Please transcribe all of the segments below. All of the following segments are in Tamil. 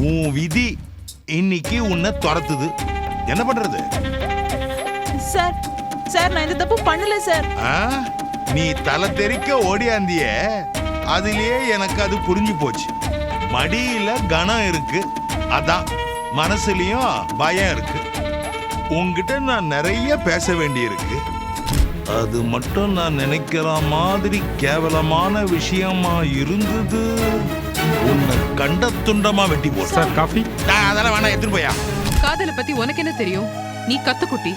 உன் விதி இன்னைக்கு உன்னை துரத்துது. என்ன பண்றது? சார் சார் நான் இந்த தப்பு பண்ணல சார். நீ தலை தெறிக்க ஓடியாந்திய, அதுலயே எனக்கு அது புரிஞ்சு போச்சு. மடியில கனம் இருக்கு, அதான் மனசுலயும் பயம் இருக்கு. உன்கிட்ட நான் நிறைய பேச வேண்டி இருக்கு. அது மட்டும் நான் நினைக்கிற மாதிரி கேவலமான விஷயமா இருந்தது, உன்னை கண்ட துண்டமா வெட்டி போடு. Sir coffee. அதெல்லாம் வேணா எடுத்துட்டு போயா. காதலை பத்தி உனக்கு என்ன தெரியும்? நீ கத்துக்குட்டி.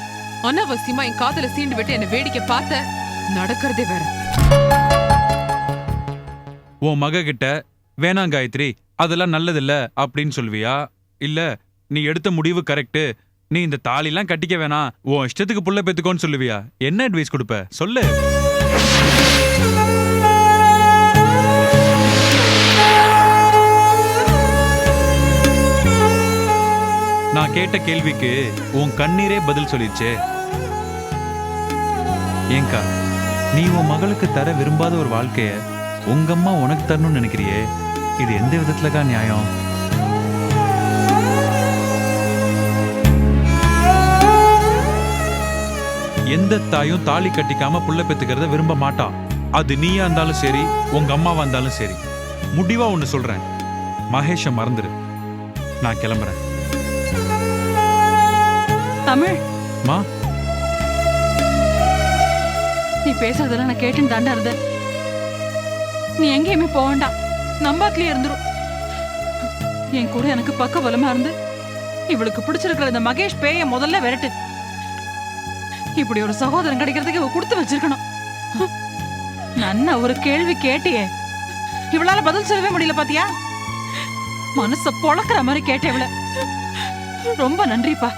அனாவசியமா என் காதல சீண்டு விட்டு என்ன வேடிக்கை பார்த்த. நடக்கிறதே வேற. உன் மக கிட்ட வேணாம் காயத்ரி, அதெல்லாம் நல்லதில்ல அப்படின்னு சொல்வியா? இல்ல நீ எடுத்த முடிவு கரெக்ட், நீ இந்த தாலிலாம் கட்டிக்க வேணாம், உன் இஷ்டத்துக்கு புள்ள பெத்துக்கோன்னு சொல்லுவியா? என்ன அட்வைஸ் கொடுப்ப சொல்லு. நான் கேட்ட கேள்விக்கு உன் கண்ணீரே பதில் சொல்லிடுச்சே. ஏங்கா, நீ உன் மகளுக்கு தர விரும்பாத ஒரு வாழ்க்கைய உங்க அம்மா உனக்கு தரணும்னு நினைக்கிறியே, இது எந்த விதத்துலக்கா நியாயம்? எந்த தாயும் தாலி கட்டிக்காம புள்ள பெத்துக்கிறத விரும்ப மாட்டான். அது நீயா இருந்தாலும் சரி, உங்க அம்மாவா இருந்தாலும் சரி. முடிவா ஒண்ணு சொல்றேன், மகேஷ மறந்துரு. நான் கிளம்புறேன். தமிழ் மா, நீ பேசுறதெல்லாம் நான் கேட்டுன்னு தாண்டா இருந்த. நீ எங்கேயுமே போக வேண்டாம், நம்பாத்திலே இருந்துரும். என் கூட எனக்கு பக்க பலமா இருந்து இவளுக்கு பிடிச்சிருக்கிற இந்த மகேஷ் பேய முதல்ல விரட்டு. இப்படி ஒரு சகோதரன் கிடைக்கிறதுக்கு இவ கொடுத்து வச்சிருக்கணும். நன்ன ஒரு கேள்வி கேட்டியே, இவளால பதில் சொல்லவே முடியல பாத்தியா? மனச பொளக்குற மாதிரி கேட்டே இவள. ரொம்ப நன்றிப்பா.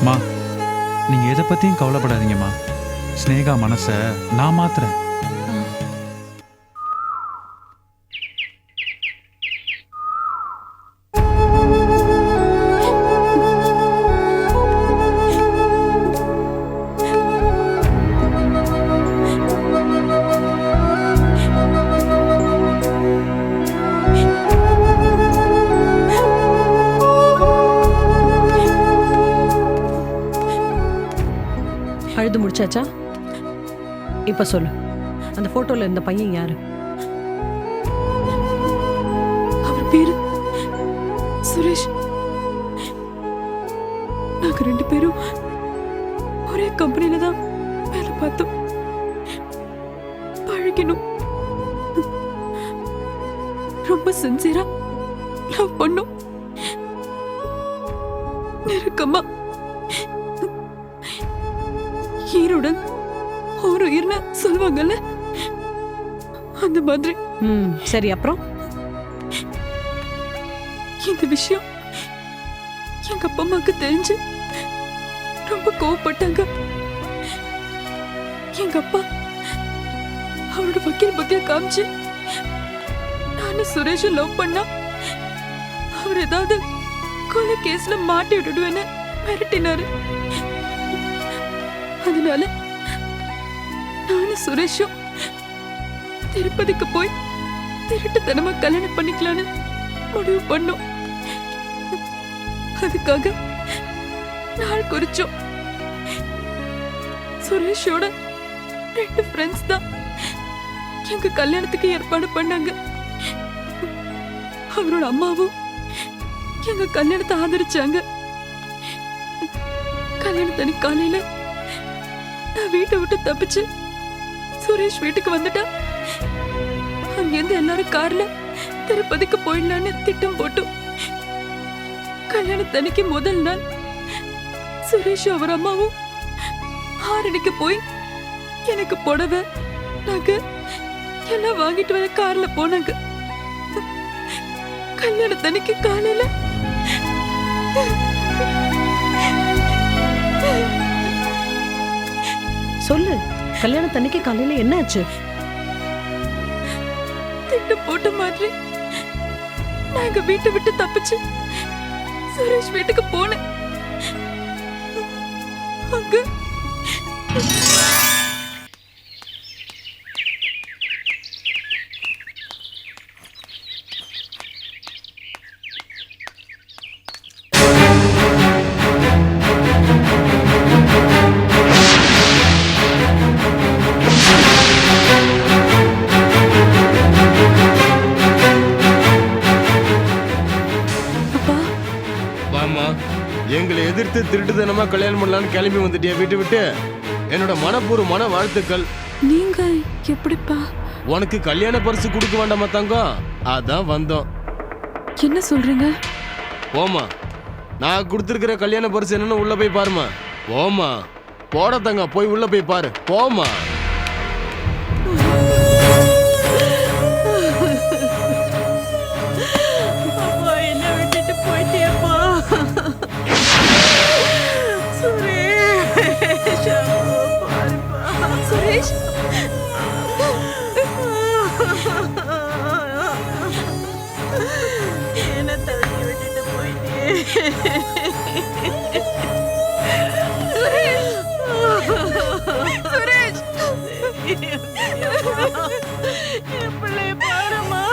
மா, நீங்க எதை பத்தியும் கவலைப்படாதீங்கம்மா. ஸ்னேகா மனச நான் மாத்துறேன். அழுது முடிச்சாச்சா? இப்ப சொல்லு, அந்த போட்டோல இருந்த பையன் யாரு? அவர் பேரு சுரேஷ். நாங்க 2 பேரும் ஒரே கம்பெனில தான் வேலை பார்த்தோம், பழகினோம், ரொம்ப சின்சியரா லவ் பண்ணோம், நெருக்கமா. ஈருடன் ஒரு உயிர்னு சொல்லுவாங்கல்ல, அந்த மாதிரி. சரி, அப்புறம் இந்த விஷயம் எங்க அப்பா அம்மாக்கு தெரிஞ்சு ரொம்ப கோவப்பட்டாங்க. எங்க அப்பா அவரோட வக்கீல் பத்தியா காமிச்சு நானும் சுரேஷும் லவ் பண்ணா அவர் ஏதாவது கொலை கேஸ்ல மாட்டி விட்டுடுவேன்னு மிரட்டினாரு. அதனால நானும் சுரேஷும் திருப்பதிக்கு போய் திருட்டுத்தனமா கல்யாணம் பண்ணிக்கலான்னு முடிவு பண்ணோம். அதுக்காக நாள் குறிச்சோம். சுரேஷோட 2 ஃப்ரெண்ட்ஸ் தான் எங்க கல்யாணத்துக்கு ஏற்பாடு பண்ணாங்க. அவரோட அம்மாவும் எங்க கல்யாணத்தை ஆதரிச்சாங்க. கல்யாணத்தனி காலையில நான் வீட்டை விட்டு தப்பிச்சு சுரேஷ் வீட்டுக்கு வந்துட்டா. அங்கிருந்து எல்லாரும் கார்ல திருப்பதிக்கு போயிடலான்னு திட்டம் போட்டோம். கல்யாணத்தன்னைக்கு முதல் நாள் சுரேஷ் அவர் அம்மாவும் ஆரணிக்கு போய் எனக்கு புடவை நகை எல்லாம் வாங்கிட்டு வர கார்ல போனாங்க. கல்யாணத்தன்னைக்கு காலையில சொல்லு, கல்யாணத்தன்னைக்கு காலையில என்ன ஆச்சு? திட்டம் போட்ட மாதிரி நான் எங்க வீட்டை விட்டு தப்பிச்சு சுரேஷ் வீட்டுக்கு போனேன். அங்க எடுத்து திருட்டுத்தனமா கல்யாணம் பண்ணலான்னு கிளம்பி வந்துட்டியா வீட்டு விட்டு? என்னோட மனப்பூர்வமான வாழ்த்துக்கள். நீங்க எப்படிப்பா? உனக்கு கல்யாண பரிசு கொடுக்க வேண்டாமா தங்கம்? அதான் வந்தோம். என்ன சொல்றீங்க? போமா, நான் கொடுத்துருக்கிற கல்யாண பரிசு என்னன்னு உள்ள போய் பாருமா. போமா, போட தங்கம், போய் உள்ள போய் பாரு. போமா. என்ன விட்டுட்டு போயிட்டியப்பா சுரேஷ். சுரேஷ் என்ன தள்ளி விட்டுட்டு போயிட்டியே. சுரேஷ் என் பிள்ளைய பாருமா.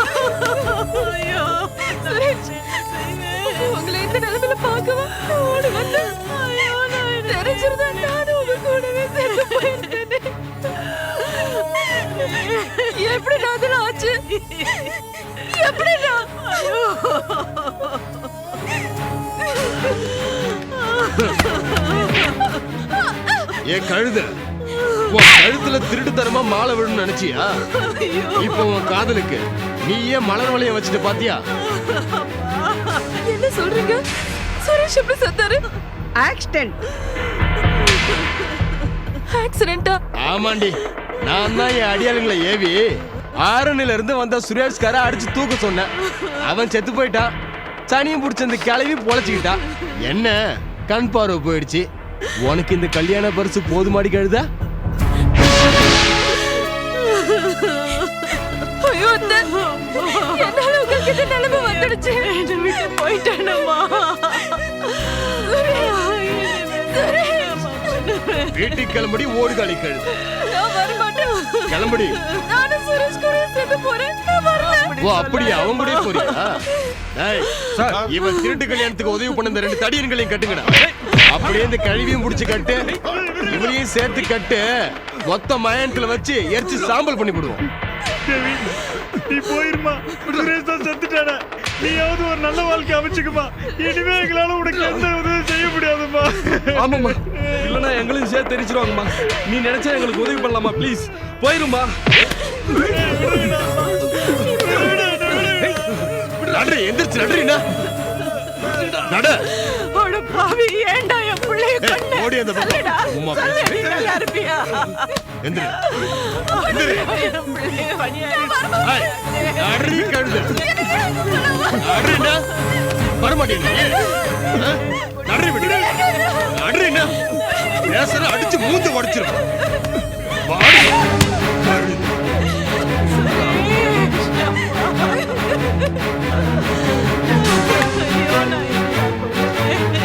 ஐயோ சுரேஷ், உங்களை இந்த நிலைமையில பார்க்கவா ஓடி வந்தேன். தெரிஞ்சிருந்தா நானும் உங்க கூடவே சேர்ந்து போயிருந்தேனே. எப்படி நான் அதுல ஆச்சு? எப்படி நான்? ஏன் கழுத, உன் கழுத்துல திருட்டுத்தனமா மாலை விடணும்னு நினைச்சியா? இப்போ உன் காதலுக்கு நீ ஏன் மலர் வளையம் வச்சுட்டு பாத்தியா? என்ன சொல்றீங்க? சுரேஷ் எப்படி செத்தாரு? ஆக்சிடென்ட். ஆக்சிடென்ட்டா? ஆமாண்டி, நான் தான் என் அடியாளுங்களை ஏவி ஆரணில இருந்து வந்த சுரேஷ்கார அடிச்சு தூக்க சொன்னேன். அவன் செத்து போயிட்டான். சனியும் பிடிச்ச அந்த கிளவி பொழைச்சுக்கிட்டா. என்ன கண் பார்வை போயிடுச்சு. உனக்கு இந்த கல்யாண பரிசு போதுமாடி கழுதா? ஐயோ அத்தை, என்னால உங்களுக்கு இந்த நிலைமை வந்துடுச்சு. என்னை விட்டு போயிட்டானம்மா. வீட்டுக்கு கிளம்படி, ஓடுகாலி கழுது. நான் வர மாட்டேன். கிளம்படி. நானும் சுரேஷ் கூட சேர்ந்து போறேன். நான் வரல. ஓ அப்படியா, அவங்க கூட போறியா? டேய், இவன் திருட்டு கல்யாணத்துக்கு உதவி பண்ண இந்த 2 தடியன்களையும் கட்டுங்கடா. அப்படியே இந்த கழுவியும் முடிச்சு கட்டு, இவனையும் சேர்த்து கட்டு. மொத்த மயானத்துல வச்சு எரிச்சு சாம்பல் பண்ணி விடுவோம். நீ போயிருமா, சுரேஷ் தான் செத்துட்டானே. நீயாவது ஒரு நல்ல வாழ்க்கை அமைச்சுக்குமா. இனிமே எங்களால உனக்கு எந்த உதவி செய்ய முடியாதுமா. ஆமாம்மா, இல்லைன்னா எங்களையும் சேர்த்து தெரிச்சிருவாங்கம்மா. நீ நினைச்சா எங்களுக்கு உதவி பண்ணலாமா? ப்ளீஸ் போயிருமா. நன்றி, எந்திரிச்சு நன்றிண்ணா. நட அட பாவி, ஏன்டா என் பிள்ளைய கொன்ன? ஓடி அந்த பக்கம். உம்மா பேசு. நீ நல்லா இருப்பியா? எந்திரி. எந்திரி. என் பிள்ளைய அநியாயம். ஏய், நன்றி கழுது. நன்றிண்ணா. வரமாட்டீங்க. நன்றி விடு. நன்றிண்ணா. பேசுற அடிச்சு மூந்து உடைச்சிரும். வாடி. கழுது. ஐயோ, நான் என்ன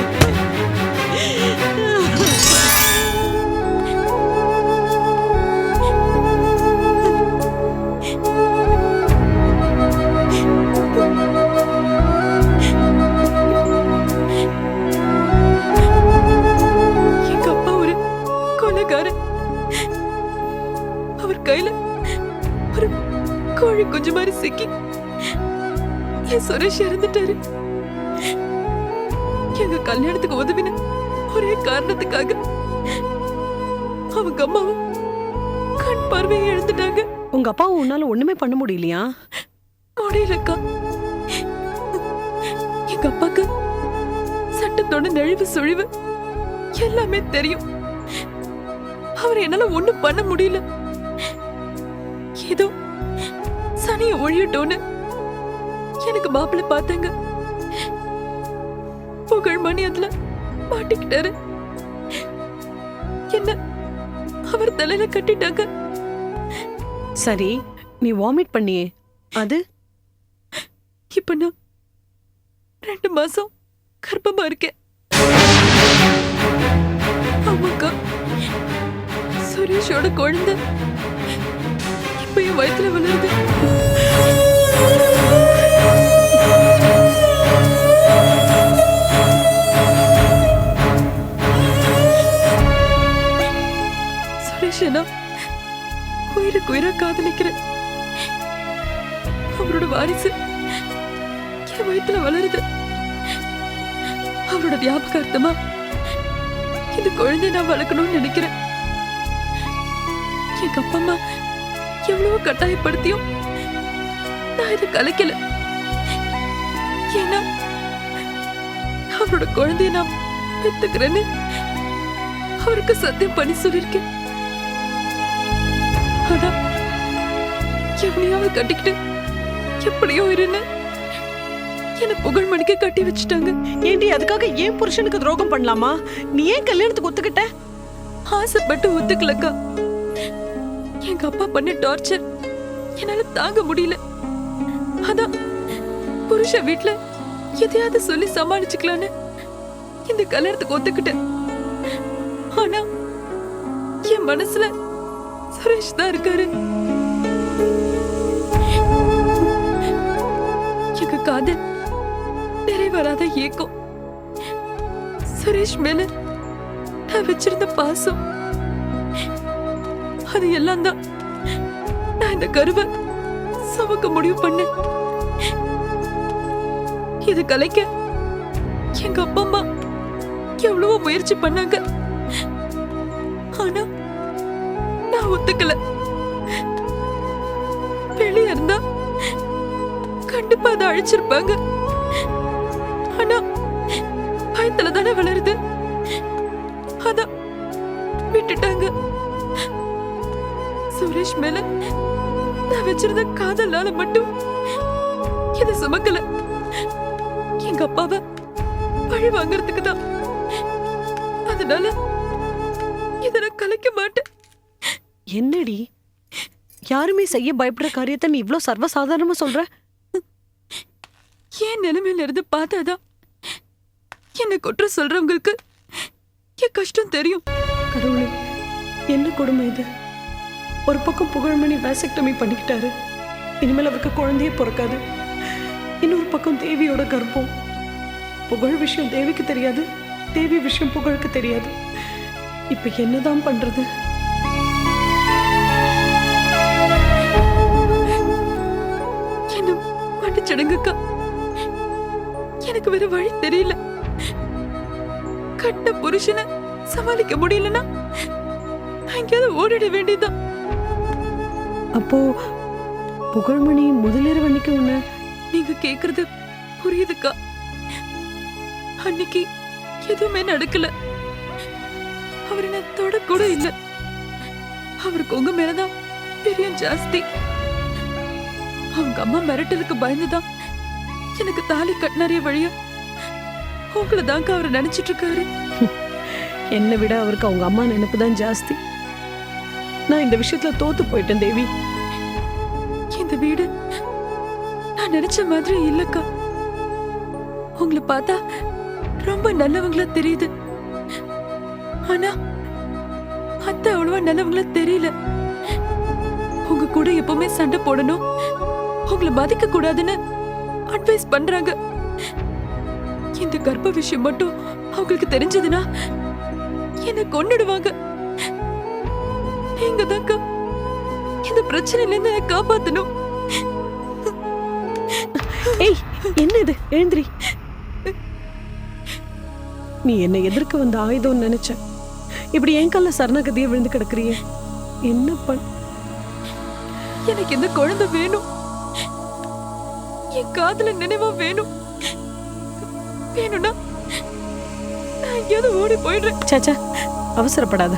எங்க அப்பா ஒரு கொலைகாரன். அவர் கையில ஒரு கோழி குஞ்சு மாதிரி சிக்கி என் சுரேஷ் இறந்துட்டாரு. எங்க கல்யாணத்துக்கு உதவின ஒரே காரணத்துக்காக அவங்க அம்மாவும் கண் பார்வையை இழந்துட்டாங்க. உங்க அப்பாவும் உன்னால ஒண்ணுமே பண்ண முடியலையா? முடியலக்கா. எங்க அப்பாக்கு சட்டத்தோட நெழிவு சுழிவு எல்லாமே தெரியும். அவர் என்னால ஒண்ணும் பண்ண முடியல. ஏதோ சனிய ஒழியட்டோன்னு எனக்கு மாப்பிள்ளை பார்த்தாங்க. புகழ்மணி அதுல மாட்டிக்கிட்டாரு. என்ன அவர் தலையில கட்டிட்டாங்க. சரி, நீ வாமிட் பண்ணியே, அது இப்ப நான் 2 மாசம் கர்ப்பமா இருக்கேன். ஆமாக்கா, சுரேஷோட குழந்தை இப்ப என் வயித்துல வளருது. சுரேஷனா உயிருக்கு உயிரா காதலிக்கிறேன். அவரோட வாரிசு என் வயித்துல வளருது. அவரோட ஞாபகார்த்தமா இந்த குழந்தைய நான் வளர்க்கணும்னு நினைக்கிறேன். எங்க அப்பா அம்மா எவ்வளவோ கட்டாயப்படுத்தியும் நான் இதை கலைக்கல. ஏன்னா அவரோட குழந்தைய நான் பெத்துக்கிறேன்னு அவருக்கு சத்தியம் பண்ணி சொல்லிருக்கேன். ஆனா எவனையாவது கட்டிக்கிட்டு எப்படியோ இருன்னு என்ன புகழ்மணிக்கு கட்டி வச்சுட்டாங்க. ஏண்டி அதுக்காக ஏன் புருஷனுக்கு துரோகம் பண்ணலாமா? நீ ஏன் கல்யாணத்துக்கு ஒத்துக்கிட்ட? ஆசைப்பட்டு ஒத்துக்கலக்கா. எங்க அப்பா பண்ண டார்ச்சர் என்னால தாங்க முடியல. அதான் புருஷ வீட்டுல எதையாவது சொல்லி சமாளிச்சுக்கலான்னு இந்த கல்யாணத்துக்கு ஒத்துக்கிட்டேன். ஆனா என் மனசுல சுரேஷ் தான் இருக்காரு. எங்க காதல் நிறைவேறாத ஏக்கம், சுரேஷ் மேல நான் வச்சிருந்த பாசம், அது எல்லாம் தான் நான் இந்த கருவை சுமக்க முடிவு பண்ணேன். இது கலைக்க எங்க அப்பா அம்மா எவ்வளவோ முயற்சி பண்ணாங்க. ஆனா நான் ஒத்துக்கல. வெளியே இருந்தா கண்டிப்பா அதை அழிச்சிருப்பாங்க. ஆனா பயத்துல தானே வளருது, அதான் விட்டுட்டாங்க. சுரேஷ் மேல நான் வச்சிருந்த காதலால மட்டும் இதை சுமக்கல. எங்க அப்பாவை பழி வாங்கறதுக்கு தான். அதனால இதை நான் கலைக்க மாட்டேன். என்னடி யாருமே செய்ய பயப்படுற காரியத்தை நீ இவ்ளோ சர்வசாதாரணமா சொல்ற? ஏன் நிலைமையில இருந்து பார்த்தாதான் என்ன குற்றம் சொல்றவங்களுக்கு என் கஷ்டம் தெரியும். கடவுளே, என்ன கொடுமை இது! ஒரு பக்கம் புகழ்மணி வேசக்டமி பண்ணிக்கிட்டாரு, இனிமேல் அவருக்கு குழந்தையே பிறக்காது. இன்னொரு பக்கம் தேவியோட கர்ப்பம். புகழ் விஷயம் தேவிக்கு தெரியாது, தேவி விஷயம் புகழுக்கு தெரியாது. இப்ப என்னதான் பண்றது? என்ன மன்னிச்சிடுங்கக்கா, எனக்கு வேற வழி தெரியல. கட்ட புருஷனை சமாளிக்க முடியலன்னா எங்கேயாவது ஓடிட வேண்டியதுதான். அப்போ புகழ்மணி முதலிரவு அன்னைக்கு உன்ன நீங்க கேக்குறது புரியுதுக்கா. அன்னைக்கு எதுவுமே நடக்கல. அவர் என்ன தொட கூட இல்ல. அவருக்கு உங்க மேலதான் பிரியம் ஜாஸ்தி. அவங்க அம்மா மிரட்டலுக்கு பயந்துதான் எனக்கு தாலி கட்டினாரிய வழியா உங்களை தாங்க அவர் நினைச்சிட்டு இருக்காரு. என்னை விட அவருக்கு அவங்க அம்மா நினைப்பு தான் ஜாஸ்தி. நான் இந்த விஷயத்துல தோத்து போயிட்டேன் தேவி. இந்த வீடு நான் நினைச்ச மாதிரி இல்லக்கா. உங்களை பார்த்தா ரொம்ப நல்லவங்களா தெரியுது. ஆனா அத்தை அவ்வளவா நல்லவங்களா தெரியல. உங்க கூட எப்பவுமே சண்டை போடணும், உங்களை பாதிக்க கூடாதுன்னு அட்வைஸ் பண்றாங்க. இந்த கர்ப்ப விஷயம் மட்டும் அவங்களுக்கு தெரிஞ்சதுன்னா என்ன கொன்னுடுவாங்க. நீங்க தான்க்கா இந்த பிரச்சனையில இருந்து என்னை காப்பாத்தணும். ஏய், என்ன இது? எழுந்திரி. நீ என்னை எதிர்க்க வந்த ஆயுதம் நினைச்ச. இப்படி என் கால சரணகதியை விழுந்து கிடக்குறியே, என்ன பண்ண? எனக்கு இந்த குழந்தை வேணும். என் காதல நினைவா வேணும். வேணும்னா நான் எங்கேயாவது ஓடி போயிடுறேன். சாச்சா, அவசரப்படாத.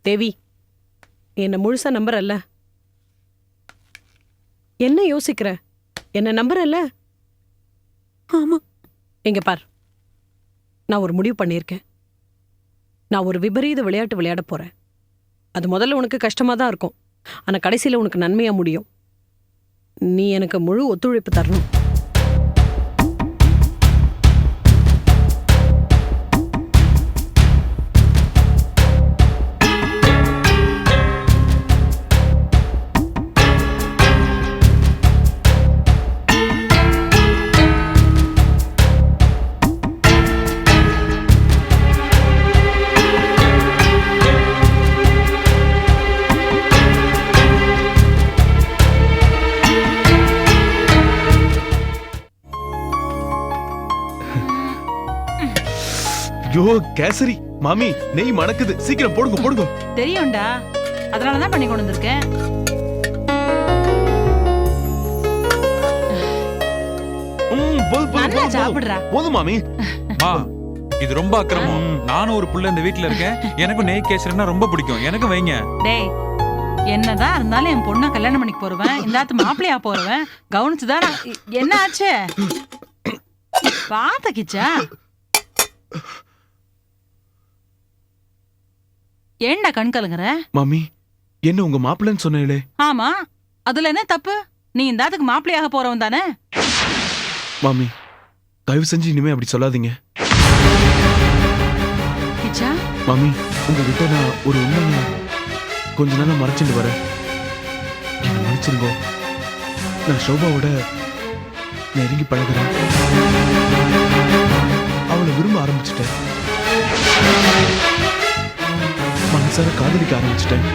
தேவி, என்ன முழுசா நம்புறல்ல? என்ன யோசிக்கிற? என்ன நம்புறல்ல? ஆமா. எங்க பார், நான் ஒரு முடிவு பண்ணியிருக்கேன். நான் ஒரு விபரீத விளையாட்டு விளையாட போறேன். அது முதல்ல உனக்கு கஷ்டமா தான் இருக்கும், ஆனா கடைசியில உனக்கு நன்மையா முடியும். நீ எனக்கு முழு ஒத்துழைப்பு தரணும். ஐயோ கேசரி மாமி நெய் மணக்குது, சீக்கிரம் போடுங்க போடுங்க. தெரியும்டா, அதனாலதான் பண்ணி கொண்டு வந்திருக்கேன். நல்லா சாப்பிடுறா. போதும் மாமி. மா இது ரொம்ப அக்கிரமம். நானும் ஒரு புள்ள இந்த வீட்ல இருக்கேன், எனக்கும் நெய் கேசரினா ரொம்ப பிடிக்கும், எனக்கு வைங்க. டேய், என்னதான் இருந்தாலும் என் பொண்ணை கல்யாணம் பண்ணிக்கு போறவன், இந்த மாப்பிள்ளையா போறவன் கவனிச்சுதான். என்ன ஆச்சு பாத்த கிச்சா? ஏண்டா கண் கலங்குற? மாமி என்ன உங்க மாப்பிள்ளைன்னு சொன்னீங்களே? ஆமா, அதுல என்ன தப்பு? நீ இந்த மாப்பிள்ளையாக போறவன் தானே? மாமி தயவு செஞ்சு இனிமே அப்படி சொல்லாதீங்க. கிச்சா மாமி உங்ககிட்ட நான் ஒரு உண்மையை கொஞ்ச நாளா மறைச்சிட்டு வரேன். என்ன மன்னிச்சிருங்கோ. நான் சோபாவோட நெருங்கி பழகுறேன். அவளை விரும்ப ஆரம்பிச்சிட்டேன். மனசார காதலிக்க ஆரம்பிச்சிட்டேன்.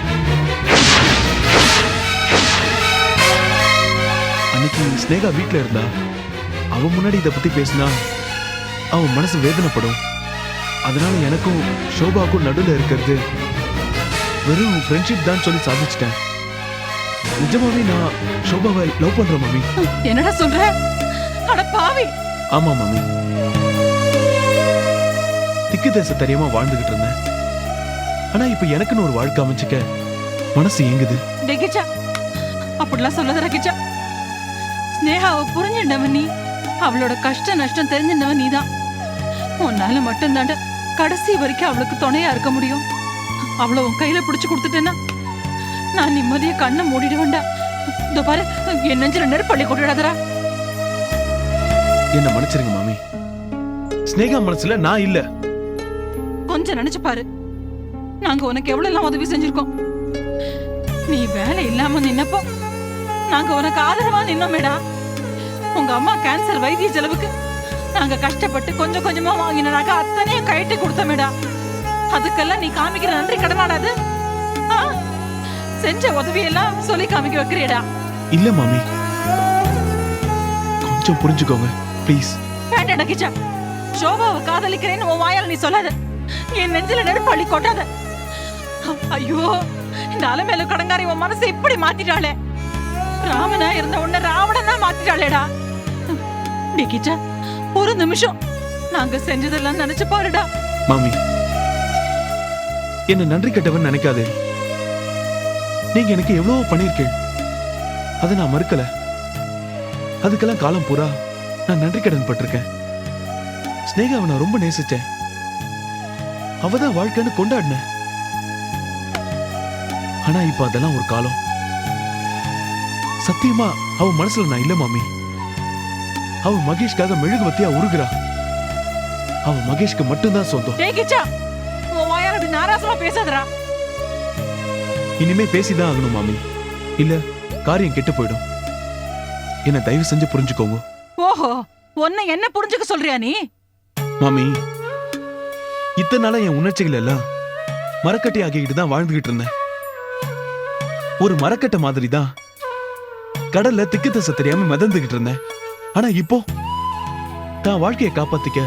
அன்னைக்கு ஸ்னேகா வீட்டுல இருந்தா. அவ முன்னாடி இதை பத்தி பேசினா அவன் மனசு வேதனைப்படும். அதனால எனக்கும் ஷோபாவுக்கும் நடுவில் இருக்கிறது வெறும் ஃப்ரெண்ட்ஷிப் தான் சொல்லி சாதிச்சிட்டேன். நிஜமாவே நான் ஷோபாவை லவ் பண்றேன் மாமி. என்னடா சொல்ற? அட பாவி. ஆமா மாமி, திக்கு தேச தெரியாம வாழ்ந்துகிட்டு இருந்தேன். ஆனா இப்ப எனக்குன்னு ஒரு வாழ்க்கை அமைச்சுக்க மனசு ஏங்குது. கிச்சா அப்படிலாம் சொல்லாதடா கிச்சா. ஸ்னேகாவை புரிஞ்சிட்டவன் நீ, அவளோட கஷ்ட நஷ்டம் தெரிஞ்சிட்டவன் நீதான். உன்னால மட்டும் தாண்ட கடைசி வரைக்கும் அவளுக்கு துணையா இருக்க முடியும். அவளை உன் கையில பிடிச்சு கொடுத்துட்டேன்னா நான் நிம்மதியா கண்ணை மூடிடுவேன்டா. இதோ பாரு, என் நெஞ்சில நெருப்பள்ளி கொட்டிடாதடா. என்ன மன்னிச்சிருங்க மாமி. ஸ்னேகா மனசுல நான் இல்ல. கொஞ்சம் நினைச்சு பாரு, நாங்க உனக்கு எவ்வளவு எல்லாம் உதவி செஞ்சிருக்கோம். நீ வேலை இல்லாம நின்னப்போ நாங்க உனக்கு ஆதரவா நின்னோமேடா. உங்க அம்மா கேன்சர் வைத்திய செலவுக்கு நாங்க கஷ்டப்பட்டு கொஞ்சம் கொஞ்சமா வாங்கின நகை அத்தனையும் கைட்டு கொடுத்தோமேடா. அதுக்கெல்லாம் நீ காமிக்கிற நன்றி கடனாடாது? செஞ்ச உதவியெல்லாம் சொல்லி காமிக்க வைக்கிறியடா. இல்ல மாமி, கொஞ்சம் புரிஞ்சுக்கோங்க ப்ளீஸ். வேண்டாடா கிச்சா. ஷோபாவை காதலிக்கிறேன்னு உன் வாயால நீ சொல்லாத. என் நெஞ்சில நெருப்பு அள்ளி கொட்டாத. ஐயோ, இந்த அலமேல கடங்காரி உன் மனசை இப்படி மாத்திட்டாளே. ராமனா இருந்த உன்னை ராவணனா மாத்திட்டாளேடா. டி கிச்சா, ஒரு நிமிஷம் நாங்க செஞ்சதெல்லாம் நினைச்சு பாருடா. மாமி என்ன நன்றி கெட்டவன் நினைக்காதே. நீங்க எனக்கு எவ்வளவோ பண்ணிருக்கேன், அதை நான் மறுக்கல. அதுக்கெல்லாம் காலம் பூரா நான் நன்றி கடன் பட்டிருக்கேன். ஸ்னேகாவை நான் ரொம்ப நேசிச்சேன். அவதான் வாழ்க்கைன்னு கொண்டாடினேன். ஆனா இப்ப அதெல்லாம் ஒரு காலம். சத்தியமா அவ மனசுல நான் இல்ல மாமி. அவ மகேஷ்காக மெழுகுவத்தியா உருகுறா. அவ மகேஷ்க்கு மட்டும்தான் சொந்தம். டேய் கிச்சா, உன் வாயால அப்படி நாராசமா பேசாதடா. இனிமே பேசிதான் ஆகணும் மாமி, இல்ல காரியம் கெட்டு போயிடும். என்ன தயவு செஞ்சு புரிஞ்சுக்கோங்க. ஓஹோ, உன்னை என்ன புரிஞ்சுக்க சொல்றியா நீ? மாமி, இத்தனை நாளா என் உணர்ச்சிகள் எல்லாம் மரக்கட்டை ஆகிக்கிட்டு தான் வாழ்ந்துகிட்டு இருந்தேன். ஒரு மரக்கட்டை மாதிரி தான் கடல்ல திக்கு தசை தெரியாம மிதந்துகிட்டு இருந்தேன். ஆனா இப்போ தான் வாழ்க்கையை காப்பாத்திக்க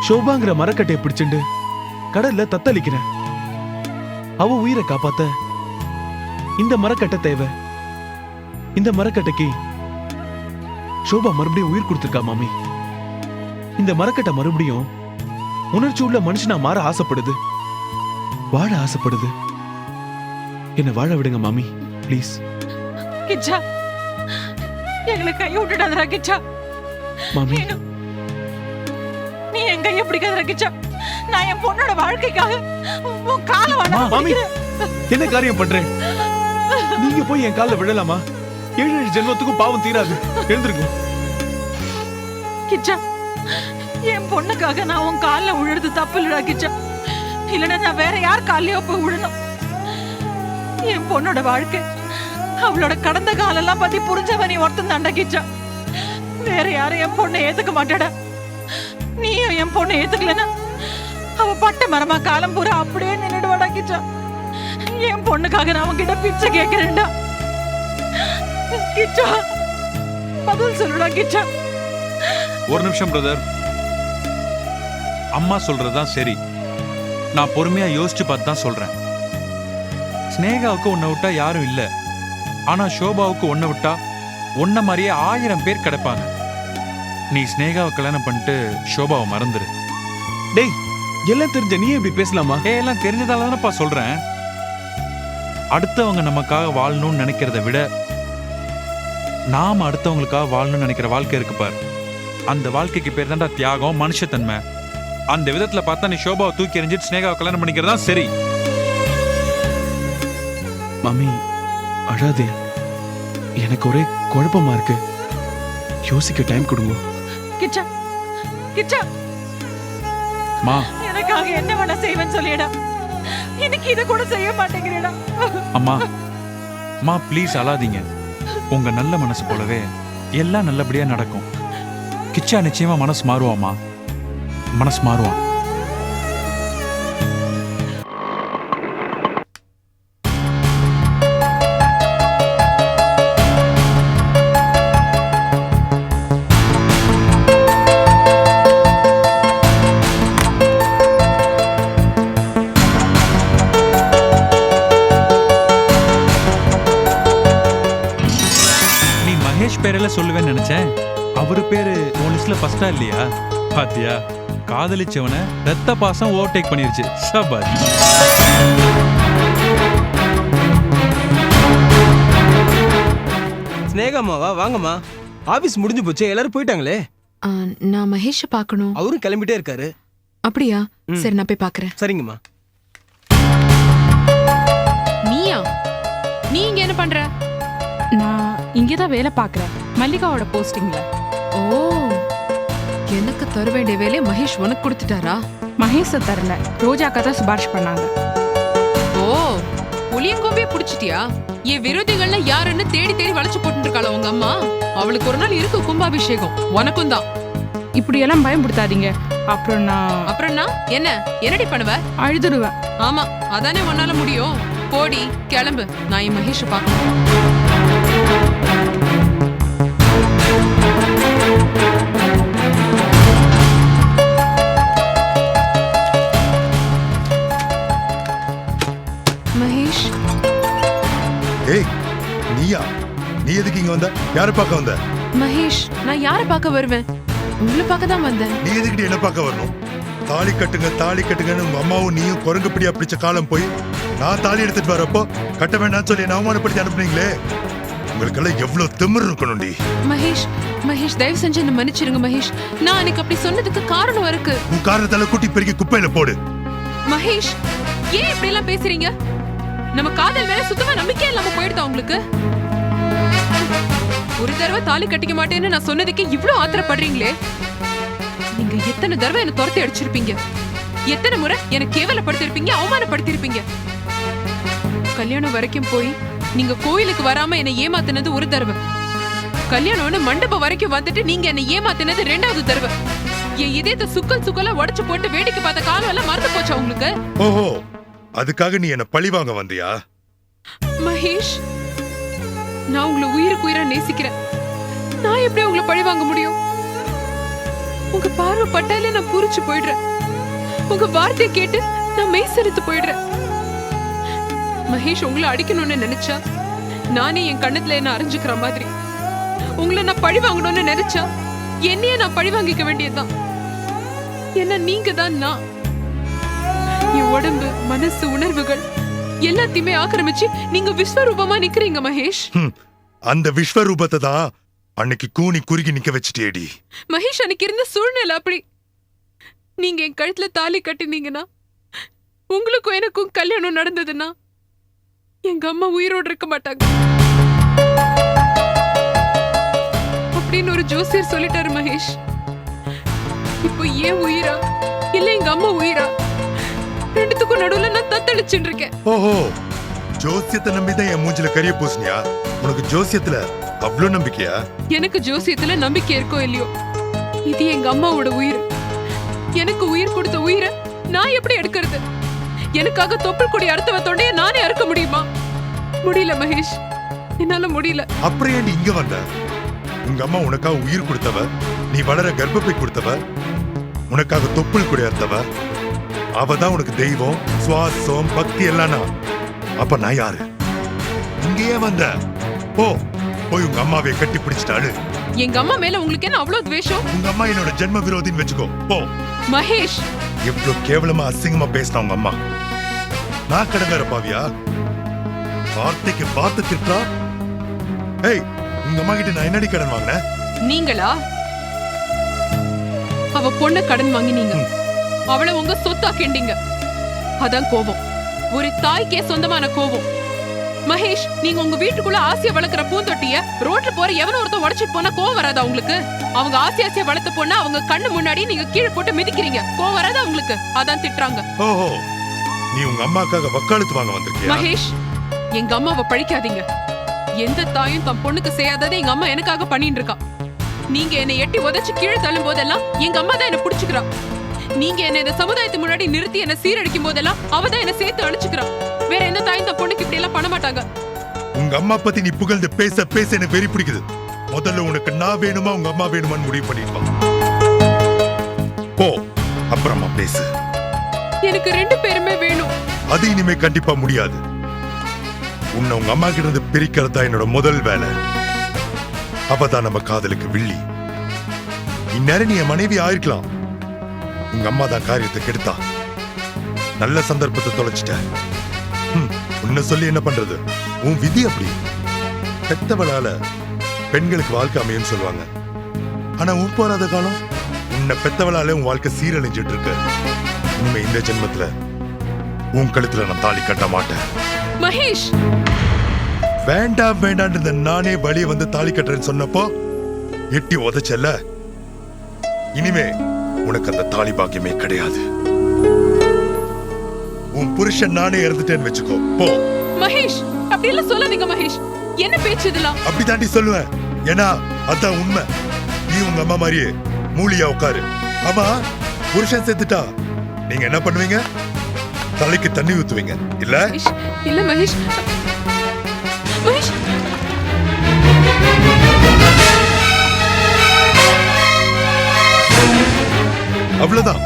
ஷோபாங்கிற மரக்கட்டையை பிடிச்சுண்டு கடல்ல தத்தளிக்கிறேன். அவ உயிரை காப்பாத்த இந்த மரக்கட்டை தேவை. இந்த மரக்கட்டைக்கு ஷோபா மறுபடியும் உயிர் கொடுத்திருக்கா மாமி. இந்த மரக்கட்டை மறுபடியும் உணர்ச்சி உள்ள மனுஷனா மாற ஆசைப்படுது, வாழ ஆசைப்படுது. என்ன வாழ விடுங்க மாமி ப்ளீஸ். கிச்சா, எங்களை கையை விட்டுடாதடா கிச்சா. மாமி நீ என் கையை பிடிக்காதடா கிச்சா. நான் என் பொண்ணோட வாழ்க்கைக்காக உன் காலை வேணா. மாமி என்ன காரியம் பண்றேன்? நீங்க போய் என் காலில் விழலாமா? 7 ஜென்மத்துக்கும் பாவம் தீராது. எழுந்திருங்க கிச்சா. என் பொண்ணுக்காக நான் உன் காலில் விழுறது தப்பு இல்லடா கிச்சா. இல்லைன்னா நான் வேற யார் காலையோ போய் விழணும். என் பொண்ணோட வாழ்க்கை, அவளோட கடந்த காலெல்லாம் பத்தி புரிஞ்சவ நீ ஒருத்தன் தாண்டா கிச்சா. வேற யாரும் என் பொண்ணை ஏத்துக்க மாட்டாடா. நீயும் என் பொண்ணை ஏத்துக்கலன்னா அவ பட்ட மரமா காலம் பூரா அப்படியே நின்னுடுவாடா கிச்சா. என் பொண்ணுக்காக நான் அவன்கிட்ட பிச்சை கேட்கிறேன்டா கிச்சா. பதில் சொல்லுடா கிச்சா. ஒரு நிமிஷம் பிரதர். அம்மா சொல்றதுதான் சரி. நான் பொறுமையா யோசிச்சு பார்த்து தான் சொல்றேன். ஸ்னேகாவுக்கு உன்னை விட்டா யாரும் இல்ல. ஆனா ஷோபாவுக்கு உன்னை விட்டா உன்ன மாதிரியே 1000 பேர் கிடைப்பாங்க. நீ ஸ்னேகாவை கல்யாணம் பண்ணிட்டு ஷோபாவை மறந்துரு. டேய், எல்லாம் தெரிஞ்ச நீ இப்படி பேசலாமா? எல்லாம் தெரிஞ்சதால தானப்பா சொல்றேன். அடுத்தவங்க நமக்காக வாழணும்னு நினைக்கிறத விட நாம அடுத்தவங்களுக்காக வாழணும்னு நினைக்கிற வாழ்க்கை இருக்கு பாரு, அந்த வாழ்க்கைக்கு பேர் தான்டா தியாகம், மனுஷத்தன்மை. அந்த விதத்துல பார்த்தா நீ ஷோபாவை தூக்கி எறிஞ்சிட்டு ஸ்னேகாவை கல்யாணம் பண்ணிக்கிறதா சரி. மாமி அழாதே, எனக்கு ஒரே குழப்பமா இருக்கு. யோசிக்க டைம் கொடுங்க. கிச்சா கிச்சா, மா எனக்காக என்ன வேணா செய்வேன்னு சொல்லிடா. இன்னைக்கு இதை கூட செய்ய மாட்டேங்கிறடா. அம்மா அம்மா ப்ளீஸ் அழாதீங்க. உங்க நல்ல மனசு போலவே எல்லாம் நல்லபடியா நடக்கும். கிச்சா நிச்சயமா மனசு மாறுவாமா, மனசு மாறுவான். பேரெல்லாம் சொல்லுவேன்னு நினைச்சேன். அவரு பேரு உன் லிஸ்ட்ல ஃபர்ஸ்டா இல்லையா? பாத்தியா, காதலிச்சவனை ரத்த பாசம் ஓவர்டேக் பண்ணிருச்சு. சபாஷ். ஸ்னேகாமாவா? வாங்கம்மா. ஆபீஸ் முடிஞ்சு போச்சு, எல்லாரும் போயிட்டாங்களே. நான் மகேஷ பார்க்கணும். அவரும் கிளம்பிட்டே இருக்காரு. அப்படியா? சரி, நான் போய் பார்க்கறேன். சரிங்கம்மா. நீயா? நீ இங்க என்ன பண்ற? நான் இங்கதான் வேலை பார்க்கறேன், மல்லிகாவோட போஸ்டிங்ல. ஓ, எனக்கு தர வேண்டிய வேலையை மகேஷ் உனக்கு கொடுத்துட்டாரா? மகேஷ தரல, ரோஜாக்கா தான் சிபாரிஷ் பண்ணாங்க. ஓ, புளியங்கோம்பே புடிச்சிட்டியா? என் விரோதிகள்ல யாருன்னு தேடி தேடி வளைச்சு போட்டு இருக்காள உங்க அம்மா. அவளுக்கு ஒரு நாள் இருக்கு கும்பாபிஷேகம், உனக்கும் தான். இப்படி எல்லாம் பயன்படுத்தாதீங்க. அப்புறம் நான் என்னடி பண்ணுவ? அழுதுடுவேன். ஆமா, அதானே உன்னால முடியும். போடி, கிளம்பு. நான் என் மகேஷ பார்க்கணும். மகேஷ். ஏய், நீயா? நீ எதுக்கு இங்க வந்த? யாரை பார்க்க வந்த? மகேஷ், நான் யாரை பார்க்க வருவேன்? உங்களை பார்க்க தான் வந்தேன். நீ எதுக்கிட்ட என்ன பார்க்க வரணும்? தாலி கட்டுங்க தாலி கட்டுங்கன்னு உங்க அம்மாவும் நீயும் குரங்குப்படியா பிடிச்ச காலம் போய் நான் தாலி எடுத்துட்டு வரப்போ கட்ட வேண்டாம்னு சொல்லி என்ன அவமானப்படுத்தி அனுப்புனீங்களே. உங்களுக்கெல்லாம் எவ்வளவு திமிரு இருக்கணும்டி. மகேஷ், மகேஷ் தயவு செஞ்சு என்ன மன்னிச்சிருங்க மகேஷ். நான் அன்னைக்கு அப்படி சொன்னதுக்கு காரணம் இருக்கு. உன் காரணத்தால கூட்டி பெருக்கி குப்பையில போடு. மகேஷ், ஏன் இப்படி எல்லாம் பேசுறீங்க? நம்ம காதல் மேல சுத்தமா நம்பிக்கை இல்லாம போயிடுதா உங்களுக்கு? ஒரு தடவை தாலி கட்டிக்க மாட்டேன்னு நான் சொன்னதுக்கு இவ்வளவு ஆத்திரப்படுறீங்களே. நீங்க எத்தனை தடவை என்ன துரத்தி அடிச்சிருப்பீங்க, எத்தனை முறை என்ன கேவலப்படுத்திருப்பீங்க, அவமானப்படுத்திருப்பீங்க. கல்யாணம் வரைக்கும் போய் நீங்க கோயிலுக்கு வராம என்ன ஏமாத்தினது ஒரு தடவை. கல்யாணம்னு மண்டபம் வரைக்கும் வந்துட்டு நீங்க என்ன ஏமாத்தினது 2வது தடவை. என் இதயத்தை சுக்கலா உடைச்சு போட்டு வேடிக்கை பார்த்த காலம் எல்லாம் மறந்து போச்சா உங்களுக்கு? ஓஹோ, அதுக்காக நீ என்ன பழி வாங்க வந்தியா? மகேஷ், நான் உங்களை உயிருக்கு உயிரா நேசிக்கிறேன். நான் எப்படி உங்களை பழி வாங்க முடியும்? உங்க பார்வை பட்டாலே நான் பூரிச்சு போயிடுறேன். உங்க வார்த்தையை கேட்டு நான் மெய்சரித்து போயிடுறேன். மகேஷ், உங்களை அடிக்கணும்னு நினைச்சா நானே என் கண்ணத்துல என்ன அரைஞ்சுக்கிற மாதிரி. உங்களை நான் பழி வாங்கணும்னு நினைச்சா என்னையே நான் பழி வாங்கிக்க வேண்டியதுதான். என்ன நீங்க தான் நான். என் உடம்பு, மனசு, உணர்வுகள் எல்லாத்தையுமே ஆக்கிரமிச்சு நீங்க விஸ்வரூபமா நிக்கிறீங்க மகேஷ். அந்த விஸ்வரூபத்தை தான் அன்னைக்கு கூனி குறுகி நிக்க வச்சிட்டேடி. மகேஷ், அன்னைக்கு இருந்த சூழ்நிலை அப்படி. நீங்க என் கழுத்துல தாலி கட்டினீங்கன்னா, உங்களுக்கும் எனக்கும் கல்யாணம் நடந்ததுன்னா எங்க அம்மா உயிரோடு இருக்க மாட்டாங்க அப்படின்னு ஒரு ஜோசியர் சொல்லிட்டாரு மகேஷ். இப்போ ஏன் உயிரா இல்ல எங்க அம்மா உயிரா, ரெண்டுத்துக்கும் நடுவுல நான் தத்தளிச்சுட்டு இருக்கேன். ஓஹோ, ஜோசியத்தை நம்பிதான் என் மூஞ்சில கரிய பூசணியா? உனக்கு ஜோசியத்துல அவ்வளவு நம்பிக்கையா? எனக்கு ஜோசியத்துல நம்பிக்கை இருக்கோ இல்லையோ, இது எங்க அம்மாவோட உயிர். எனக்கு உயிர் கொடுத்த உயிரை நான் எப்படி எடுக்கிறது? எனக்காக தொப்புள் கொடி அறுத்தவ தொண்டைய நானே அறுக்க முடியுமா? முடியல மகேஷ், என்னால முடியல. அப்புறம் ஏன் இங்க வந்த? உங்க அம்மா உனக்காக உயிர் கொடுத்தவ, நீ வளர கர்ப்பப்பை கொடுத்தவ, உனக்காக தொப்புள் கூட அர்த்தவ அவ தான் உனக்கு தெய்வம் சுவாசம் பக்தி எல்லாம். அப்ப நான் யாரு? இங்கேயே வந்த போ, போய் உங்க அம்மாவை கட்டி பிடிச்சிட்டாளு. எங்க அம்மா மேல உங்களுக்கு என்ன அவ்வளவு துவேஷம்? உங்க அம்மா என்னோட ஜென்ம விரோதின்னு வச்சுக்கோ. போ. மகேஷ், எவ்வளவு கேவலமா அசிங்கமா பேசினா உங்க அம்மா. நான் கடன் வேற பாவியா? வார்த்தைக்கு பார்த்து திட்டா. ஏய், உங்க அம்மா கிட்ட நான் என்னடி கடன் வாங்கினேன்? நீங்களா? அவ பொண்ண கடன் வாங்கினீங்க, அவளை உங்க சொத்தாக்கிண்டீங்க. அதான் கோபம், ஒரு தாய்க்கே சொந்தமான கோபம். மகேஷ், நீங்க உங்க வீட்டுக்குள்ள ஆசையா வளர்க்குற பூந்தொட்டிய ரோட்ல போற எவனோ ஒருத்தன் உடைச்சிட்டு போனா கோவம் வராதா உங்களுக்கு? அவங்க ஆசையா வளர்த்த பொண்ணா அவங்க கண்ணு முன்னாடி நீங்க கீழே போட்டு மிதிக்கிறீங்க, கோவம் வராதா உங்களுக்கு? அதான் திட்டுறாங்க. ஓஹோ, நீ உங்க அம்மாக்காக வக்காலத்து வாங்க வந்திருக்கியா? மகேஷ், எங்க அம்மாவை பழிக்காதீங்க. எந்த தாயும் தம் பொண்ணுக்கு செய்யாததை எங்க அம்மா எனக்காக பண்ணிட்டு இருக்கா. நீங்க என்னை எட்டி உதைச்சு கீழே தள்ளும் போதெல்லாம் எங்க அம்மா தான் என்ன பிடிச்சுக்கிறா. நீங்க என்ன இந்த சமுதாயத்து முன்னாடி நிறுத்தி என்ன சீரழிக்கும் போதெல்லாம் அவ தான் என்ன சேர்த்து அணைச்சுக்கிறா. வேற எந்த தாயும் தம் பொண்ணுக்கு இப்படி எல்லாம் பண்ண மாட்டாங்க. உங்க அம்மா பத்தி நீ புகழ்ந்து பேச பேச எனக்கு வெறி பிடிக்குது. முதல்ல உனக்கு நான் வேணுமா உங்க அம்மா வேணுமான்னு முடிவு பண்ணிருப்பான். போ, அப்புறமா பேசு. எனக்கு ரெண்டு பேருமே வேணும். அது இனிமே கண்டிப்பா முடியாது. உன்னை உங்க அம்மா கிட்ட இருந்து பிரிக்கிறதா என்னோட முதல் வேலை. அவதான் நம்ம காதலுக்கு வில்லி. இந்நேரம் நீ என் மனைவி ஆயிருக்கலாம். உங்க அம்மா தான் காரியத்தை கெடுத்தா. நல்ல சந்தர்ப்பத்தை தொலைச்சிட்ட. உன்னை சொல்லி என்ன பண்றது? உன் விதி அப்படி. பெத்தவளால பெண்களுக்கு வாழ்க்கை அமையும் சொல்லுவாங்க. ஆனா உன் போராத காலம் உன்னை பெத்தவளால உன் வாழ்க்கை சீரழிஞ்சிட்டு இருக்கு. உண்மை இந்த ஜென்மத்துல உன் கழுத்துல நான் தாலி கட்ட மாட்டேன். மகேஷ், வேண்டாம் வேண்டாம் நானே வழிய வந்து தாலி கட்டுறேன்னு சொன்னப்போ எட்டி உதைச்சல்ல. இனிமே உனக்கு அந்த தாலி பாக்கியமே கிடையாது. உன் புருஷன் நானே இறந்துட்டேன்னு வச்சுக்கோ. போ. மகேஷ், அப்படி எல்லாம் சொல்லாதீங்க மகேஷ். என்ன பேச்சு இதெல்லாம்? அப்படி தாண்டி சொல்லுவேன். ஏன்னா அதான் உண்மை. நீ உங்க அம்மா மாதிரியே மூலியா உட்காரு. ஆமா, புருஷன் செத்துட்டா நீங்க என்ன பண்ணுவீங்க? தலைக்கு தண்ணி ஊத்துவீங்க இல்ல? இல்ல மகேஷ். மகேஷ், அவ்வளவுதான்.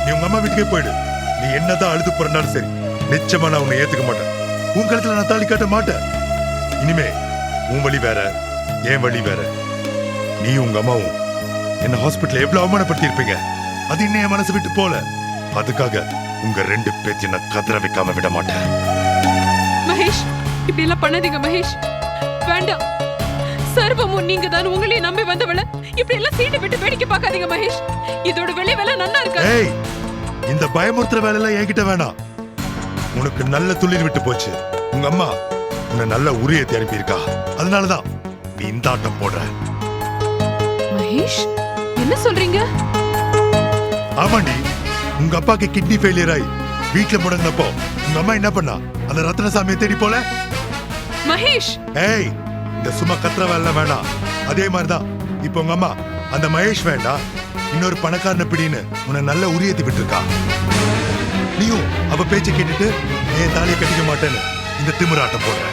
நீ உங்க அம்மா வீட்டுக்கே போயிடு. நீ என்னதான் அழுது போறனாலும் சரி, நிச்சயமா நான் உன்னை ஏத்துக்க மாட்டேன். உன் கழுத்துல நான் தாலி கட்ட மாட்டேன். இனிமே உன் வழி வேற, என் வழி வேற. நீ உங்க அம்மாவும் என்ன ஹாஸ்பிட்டல் எவ்வளவு அவமானப்படுத்தி இருப்பீங்க. அது இன்னும் என் மனசு விட்டு போல. அதுக்காக உங்க ரெண்டு பேத்தையும் நான் கதற வைக்காம விட மாட்டேன். மகேஷ், இப்படி எல்லாம் பண்ணாதீங்க மகேஷ். வேண்டாம். சர்வமும் நீங்க தான். உங்களையே நம்பி வந்தவள இப்படி எல்லாம் சீட்டு விட்டு வேடிக்கை பார்க்காதீங்க மகேஷ். இதோட விளைவெல்ல நல்லா இருக்கு. ஏய், இந்த பயமுறுத்துற வேலை எல்லாம் என்கிட்ட வேணாம். உனக்கு நல்ல துளிர் விட்டு போச்சு. உங்க அம்மா உன்னை நல்ல உரியத்தை அனுப்பி இருக்கா. அதனாலதான் நீ இந்த ஆட்டம் போடுற. மகேஷ், என்ன சொல்றீங்க? ஆமாண்டி, உங்க அப்பாக்கு கிட்னி ஃபெயிலியர் ஆகி வீட்டுல முடங்கினப்போ உங்க அம்மா என்ன பண்ணா? அந்த ரத்னசாமியை தேடி போல. மகேஷ், ஏய், இந்த சும்மா கத்துற வேலை வேணாம். அதே மாதிரிதான் இப்ப உங்க அம்மா அந்த மகேஷ் வேண்டாம், இன்னொரு பணக்காரனை பிடின்னு உன்னை நல்ல உரியத்தி விட்டு இருக்கா. நீயும் அவ பேச்சை கேட்டுட்டு ஏன் தாலியை கட்டிக்க மாட்டேன்னு இந்த திமிராட்டம் போடுற.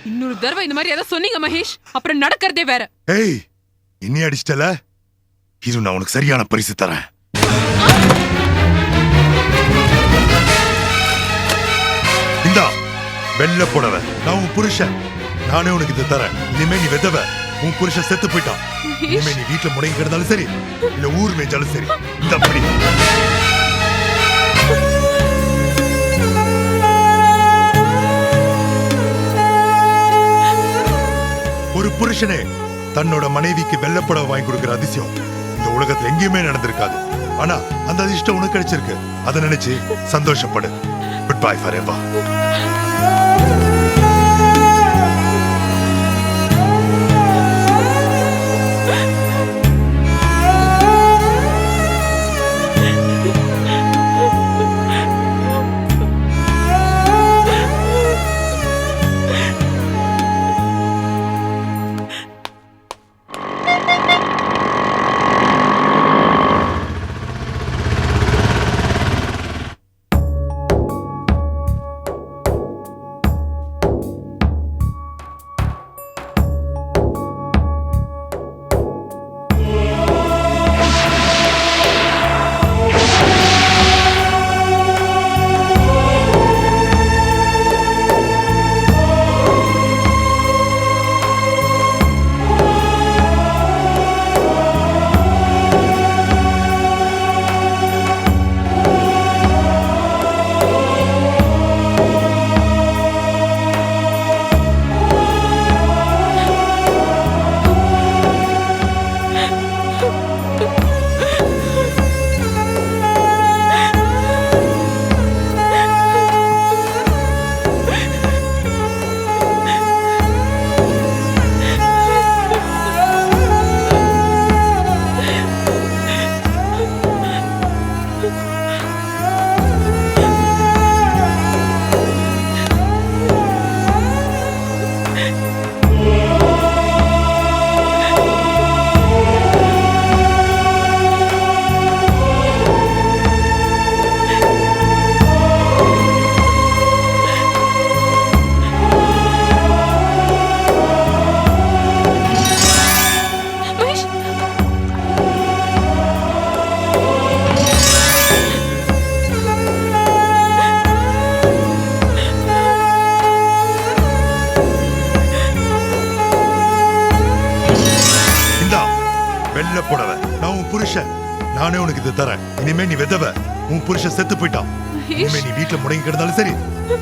இன்னொரு தடவை இந்த மாதிரி ஏதாவது சொன்னீங்க மகேஷ், அப்புறம் நடக்கிறதே வேற. ஏய், இன்னி அடிச்சிட்டல, இது நான் உனக்கு சரியான பரிசு தரேன். இந்தா வெள்ள புடவ, நான் உன் புருஷன். நானே உனக்கு இதை தரேன். இனிமே நீ வெதவ. உன் புருஷன் செத்து போயிட்டான். இனிமே நீ வீட்டுல முடங்கி கிடந்தாலும் சரி, இல்ல ஊர் மேய்ச்சாலும் சரி. இந்த அப்படி ஒரு புருஷனே தன்னோட மனைவிக்கு வெள்ளப்புடவை வாங்கி கொடுக்கிற அதிசயம் இந்த உலகத்துல எங்கேயுமே நடந்திருக்காது. ஆனா அந்த அதிர்ஷ்டம் உனக்கு கிடைச்சிருக்கு. அதை நினைச்சு சந்தோஷப்படு. Good bye forever. வெள்ளை புடவை நான் உன் புருஷன். நானே உனக்கு இது தரேன். இனிமே நீ விதவ. உன் புருஷன் செத்து போயிட்டான். இனிமே நீ வீட்டுல முடங்கி கிடந்தாலும் சரி,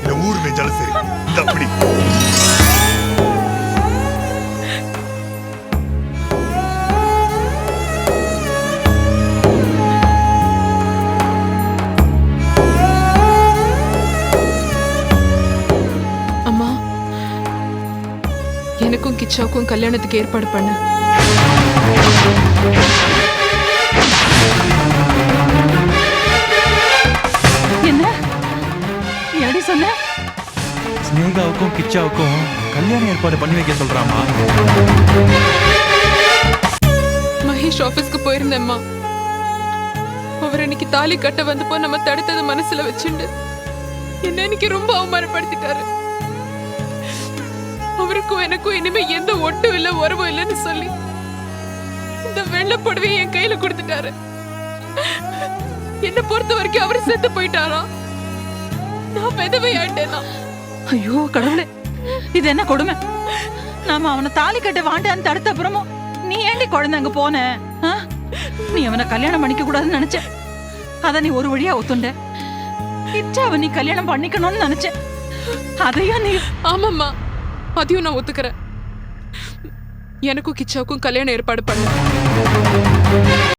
இல்ல ஊர் மேய்ஞ்சாலும் சரி. இந்த அப்படி அம்மா, எனக்கும் கிச்சாவுக்கும் கல்யாணத்துக்கு ஏற்பாடு பண்ண. என்ன எப்படி சொன்ன? ஸ்னேகாவுக்கும் கிச்சாவுக்கும் கல்யாணம் ஏற்பாடு பண்ணி வைக்க சொல்றாமா. மகேஷ் ஆபீஸ்க்கு போயிருந்தேம்மா. அவர் அன்னைக்கு தாலி கட்ட வந்தப்போ நம்ம தடுத்தது மனசுல வச்சுண்டு என்ன இன்னைக்கு ரொம்ப அவமானப்படுத்திட்டாரு. அவருக்கும் எனக்கும் இனிமே எந்த ஒட்டும் இல்ல உறவும் இல்லைன்னு சொல்லி இந்த வெள்ளை புடவையை என் கையில கொடுத்துட்டாரு. என்ன பொறுத்த வரைக்கும் அவரு செத்து போயிட்டாரா, நான் விதவை ஆயிட்டேனா? ஐயோ கடவுளே, இது என்ன கொடுமை! நாம அவனை தாலி கட்ட வாண்டான்னு தடுத்த அப்புறமும் நீ ஏண்டி குழந்தை அங்க போன? ஆ? நீ அவனை கல்யாணம் பண்ணிக்க கூடாதுன்னு நினைச்ச, அத நீ ஒரு வழியா ஒத்துண்ட. கிச்சாவை நீ கல்யாணம் பண்ணிக்கணும்னு நினைச்ச, அதையும் நீ. ஆமாம்மா, அதையும் நான் ஒத்துக்கிறேன். எனக்கும் கிச்சாவுக்கும் கல்யாணம் ஏற்பாடு பண்ண.